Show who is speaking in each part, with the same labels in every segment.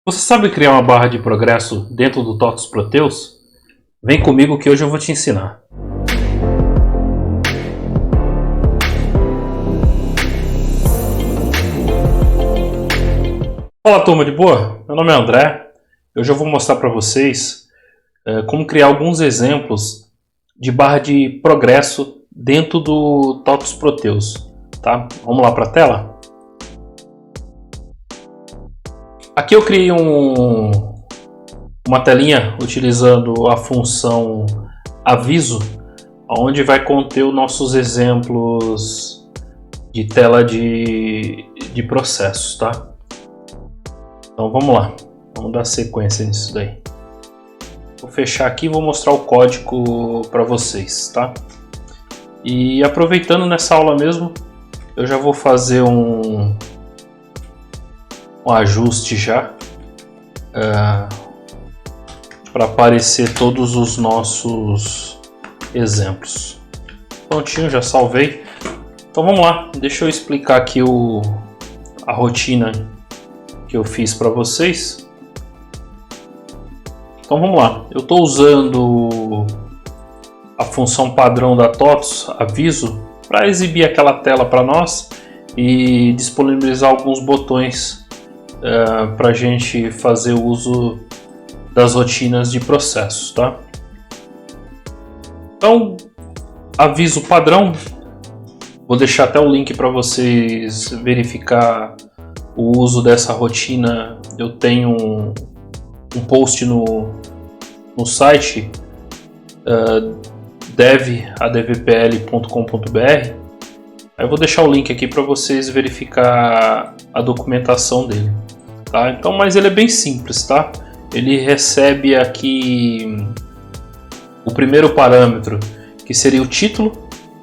Speaker 1: Você sabe criar uma barra de progresso dentro do TOTOS Proteus? Vem comigo que hoje eu vou te ensinar. Fala turma de boa, meu nome é André. Hoje eu vou mostrar para vocês como criar alguns exemplos de barra de progresso dentro do TOTOS Proteus. Tá? Vamos lá para a tela? Aqui eu criei uma telinha utilizando a função aviso, onde vai conter os nossos exemplos de tela de processos, tá? Então vamos lá, vamos dar sequência nisso daí. Vou fechar aqui e vou mostrar o código para vocês, tá? E aproveitando nessa aula mesmo, eu já vou fazer um ajuste já para aparecer todos os nossos exemplos. Prontinho, já salvei. Então vamos lá, deixa eu explicar aqui a rotina que eu fiz para vocês. Então vamos lá, eu estou usando a função padrão da TOTOS, aviso, para exibir aquela tela para nós e disponibilizar alguns botões para a gente fazer o uso das rotinas de processos, tá? Então, aviso padrão, vou deixar até o link para vocês verificar o uso dessa rotina. Eu tenho um post no site dev.advpl.com.br. Eu vou deixar o link aqui para vocês verificar a documentação dele, tá? Então, mas ele é bem simples, tá? Ele recebe aqui o primeiro parâmetro, que seria o título,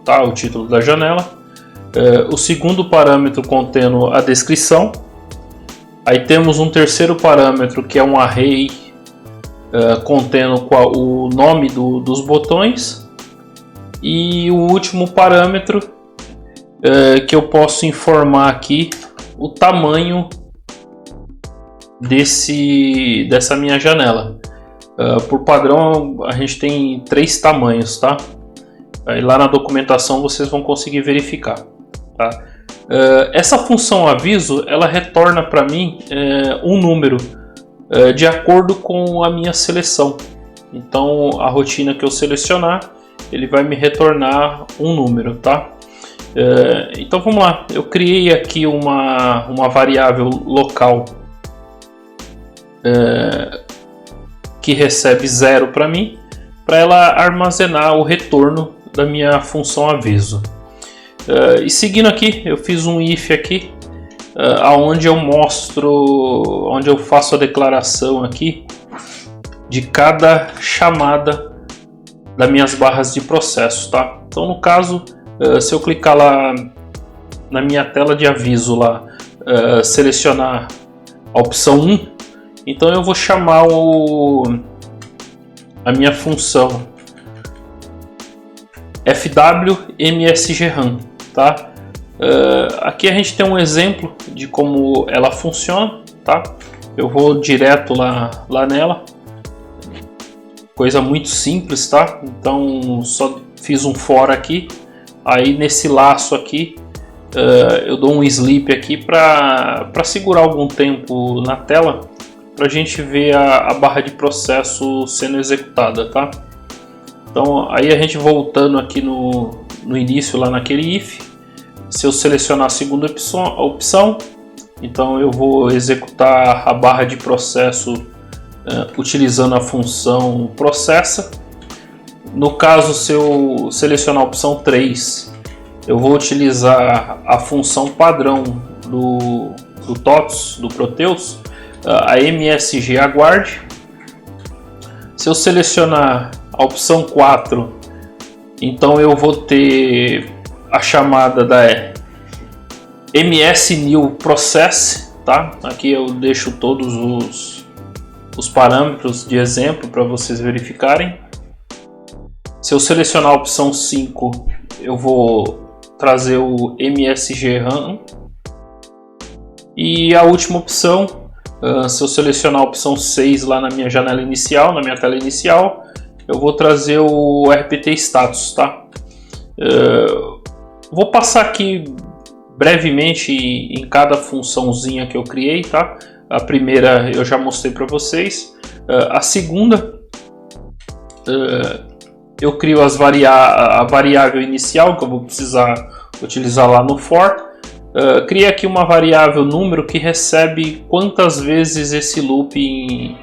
Speaker 1: tá? O título da janela. O segundo parâmetro contendo a descrição. Aí temos um terceiro parâmetro que é um array contendo o nome dos botões. E o último parâmetro que eu posso informar aqui o tamanho dessa minha janela. Por padrão a gente tem 3 tamanhos, tá? Aí lá na documentação vocês vão conseguir verificar, tá? Essa função aviso, ela retorna para mim um número de acordo com a minha seleção. Então a rotina que eu selecionar, ele vai me retornar um número, tá? Então vamos lá, eu criei aqui uma variável local que recebe 0 para mim, para ela armazenar o retorno da minha função aviso. E seguindo aqui, eu fiz um if aqui, onde eu mostro, onde eu faço a declaração aqui de cada chamada das minhas barras de processo, tá? Então no caso, se eu clicar lá na minha tela de aviso lá, selecionar a opção 1, então eu vou chamar a minha função fwmsgrun, tá? Aqui a gente tem um exemplo de como ela funciona, tá? Eu vou direto lá nela, coisa muito simples, tá? Então só fiz um for aqui. Aí nesse laço aqui eu dou um sleep aqui para segurar algum tempo na tela, para a gente ver a barra de processo sendo executada, tá? Então aí a gente voltando aqui no início lá naquele if, se eu selecionar a segunda opção, então eu vou executar a barra de processo utilizando a função processa. No caso, se eu selecionar a opção 3, eu vou utilizar a função padrão do TOTOS, do Proteus, a msgaguard. Se eu selecionar a opção 4, então eu vou ter a chamada da msnewProcess, tá? Aqui eu deixo todos os parâmetros de exemplo para vocês verificarem. Se eu selecionar a opção 5, eu vou trazer o msgrun. E a última opção Se eu selecionar a opção 6 lá na minha janela inicial, na minha tela inicial, eu vou trazer o RPT Status, tá? Vou passar aqui brevemente em cada funçãozinha que eu criei, tá? A primeira eu já mostrei para vocês. A segunda, eu crio a variável inicial que eu vou precisar utilizar lá no for. Criei aqui uma variável número que recebe quantas vezes esse loop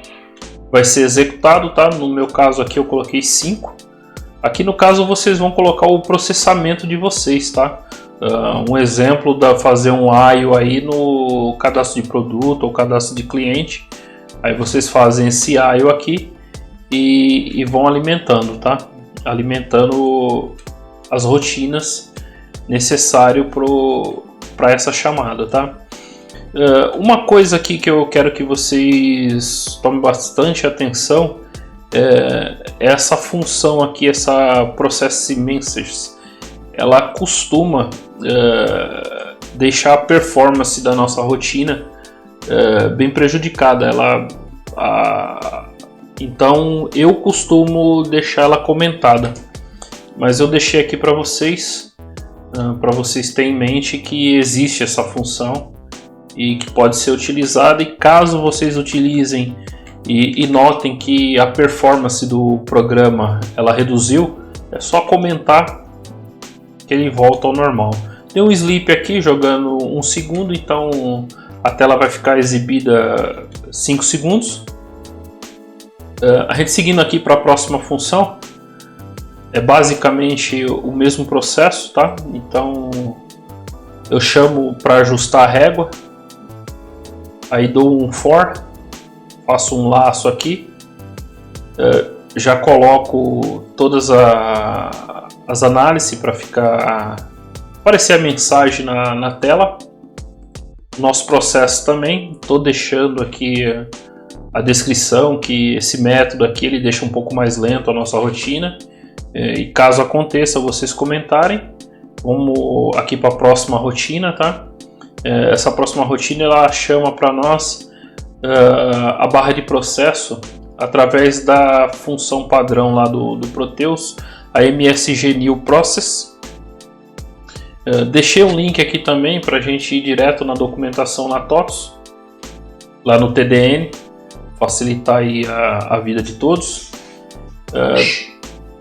Speaker 1: vai ser executado, tá? No meu caso aqui eu coloquei 5. Aqui no caso vocês vão colocar o processamento de vocês, tá? Um exemplo da fazer um IO aí no cadastro de produto ou cadastro de cliente. Aí vocês fazem esse IO aqui e vão alimentando, tá? Alimentando as rotinas necessárias para essa chamada, tá? Uma coisa aqui que eu quero que vocês tomem bastante atenção é essa função aqui, essa Process Messages. Ela costuma deixar a performance da nossa rotina bem prejudicada. Então eu costumo deixar ela comentada, mas eu deixei aqui para vocês terem em mente que existe essa função e que pode ser utilizada, e caso vocês utilizem e notem que a performance do programa ela reduziu, é só comentar que ele volta ao normal. Tem um sleep aqui jogando 1 segundo, então a tela vai ficar exibida 5 segundos. A gente seguindo aqui para a próxima função, é basicamente o mesmo processo, tá? Então eu chamo para ajustar a régua, aí dou um for, faço um laço aqui, já coloco todas as análises para aparecer a mensagem na tela. Nosso processo também, estou deixando aqui a descrição que esse método aqui ele deixa um pouco mais lento a nossa rotina, e caso aconteça vocês comentarem. Vamos aqui para a próxima rotina, tá? Essa próxima rotina ela chama para nós a barra de processo através da função padrão lá do Proteus, a MSG New Process. Deixei um link aqui também para a gente ir direto na documentação na TOTOS, lá no TDN, facilitar aí a vida de todos.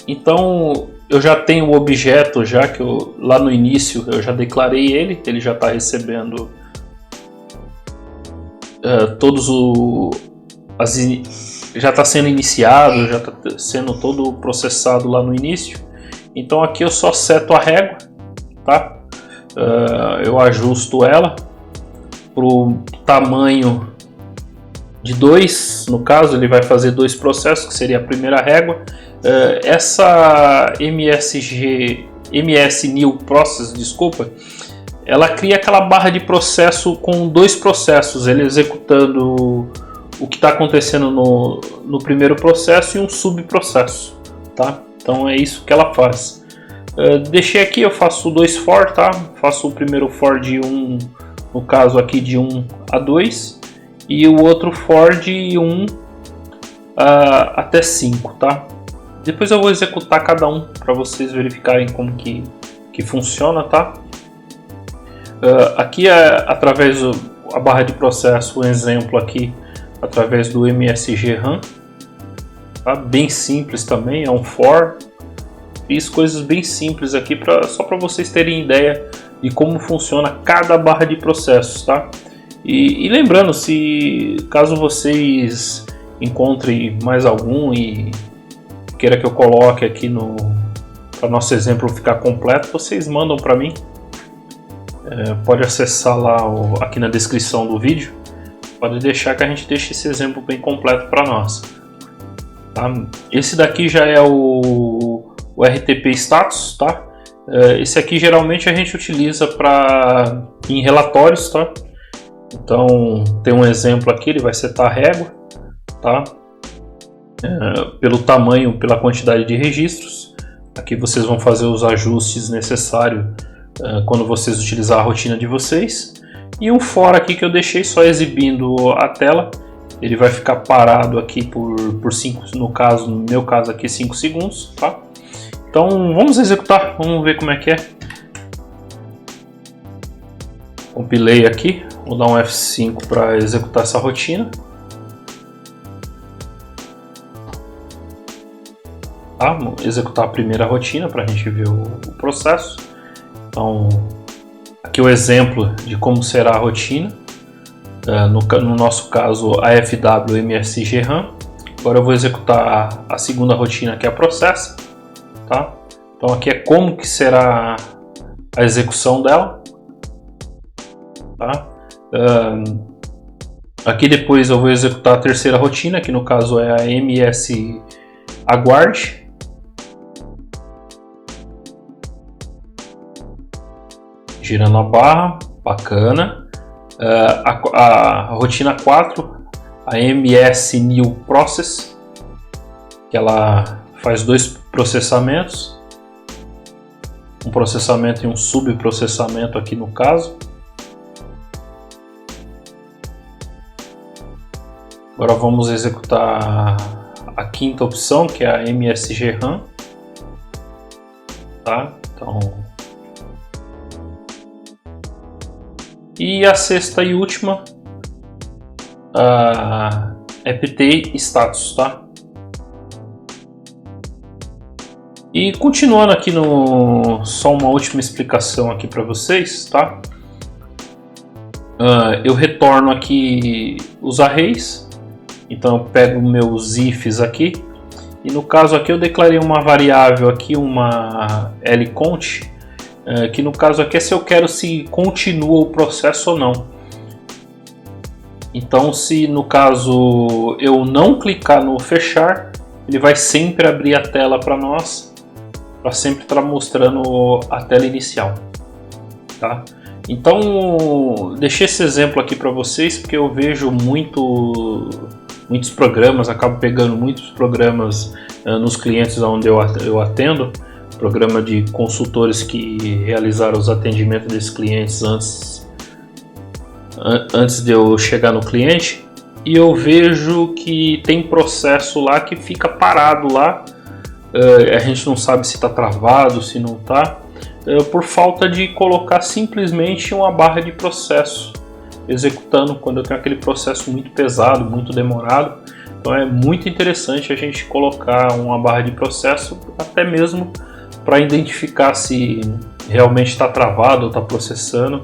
Speaker 1: Então eu já tenho o objeto, já que lá no início eu já declarei ele já está recebendo já está sendo iniciado, já está sendo todo processado lá no início. Então aqui eu só seto a régua, tá? Eu ajusto ela para o tamanho de 2, no caso ele vai fazer 2 processos, que seria a primeira régua. Essa MS New Process, desculpa, ela cria aquela barra de processo com 2 processos, ele executando o que está acontecendo no primeiro processo e um subprocesso, tá? Então é isso que ela faz. Deixei aqui, eu faço 2 for, tá? Faço o primeiro for de 1, no caso aqui de 1 a 2, e o outro for de 1 até 5, tá? Depois eu vou executar cada um para vocês verificarem como que funciona, tá? Aqui através a barra de processo, um exemplo aqui através do MSG Run, tá? Bem simples também, é um for. Fiz coisas bem simples aqui só para vocês terem ideia de como funciona cada barra de processos, tá? E lembrando, caso vocês encontrem mais algum e queira que eu coloque aqui para nosso exemplo ficar completo, vocês mandam para mim. Pode acessar lá aqui na descrição do vídeo, pode deixar que a gente deixe esse exemplo bem completo para nós, tá? Esse daqui já é o RTP Status, tá? Esse aqui geralmente a gente utiliza em relatórios, tá? Então tem um exemplo aqui, ele vai setar a régua, tá? Pelo tamanho, pela quantidade de registros. Aqui vocês vão fazer os ajustes necessários quando vocês utilizar a rotina de vocês. E um fora aqui que eu deixei só exibindo a tela. Ele vai ficar parado aqui por 5, no meu caso aqui 5 segundos, tá? Então vamos executar, vamos ver como é que é. Compilei aqui, vou dar um F5 para executar essa rotina. Tá? Vamos executar a primeira rotina para a gente ver o processo. Então, aqui o exemplo de como será a rotina. No nosso caso, a FW MSG RAM. Agora eu vou executar a segunda rotina, que é a processa. Tá? Então aqui é como que será a execução dela. Tá? Aqui depois eu vou executar a terceira rotina, que no caso é a MS Aguarde. Girando a barra, bacana. A rotina 4, a MS New Process, que ela faz 2 processamentos, um processamento e um subprocessamento aqui no caso. Agora vamos executar a quinta opção, que é a MSG RAM. Tá? Então, e a sexta e última, a EPT Status, tá? E continuando aqui só uma última explicação aqui para vocês, tá? Eu retorno aqui os arrays, então eu pego meus ifs aqui, e no caso aqui eu declarei uma variável aqui, uma lcount, que no caso aqui é se eu quero se continua o processo ou não. Então, se no caso eu não clicar no fechar, ele vai sempre abrir a tela para nós, para sempre estar mostrando a tela inicial, tá? Então, deixei esse exemplo aqui para vocês, porque eu vejo muitos programas, acabo pegando muitos programas nos clientes onde eu atendo, programa de consultores que realizaram os atendimentos desses clientes antes de eu chegar no cliente, e eu vejo que tem processo lá que fica parado lá, a gente não sabe se está travado, se não está, por falta de colocar simplesmente uma barra de processo executando quando eu tenho aquele processo muito pesado, muito demorado. Então é muito interessante a gente colocar uma barra de processo, até mesmo para identificar se realmente está travado ou está processando.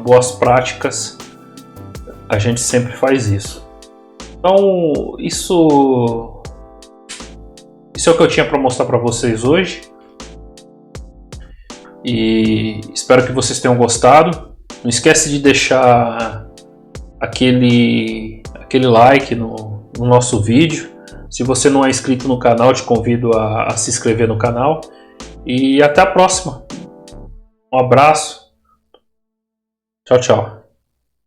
Speaker 1: Boas práticas, a gente sempre faz isso. Então isso é o que eu tinha para mostrar para vocês hoje, e espero que vocês tenham gostado. Não esquece de deixar aquele like no nosso vídeo. Se você não é inscrito no canal, te convido a se inscrever no canal. E até a próxima. Um abraço. Tchau, tchau.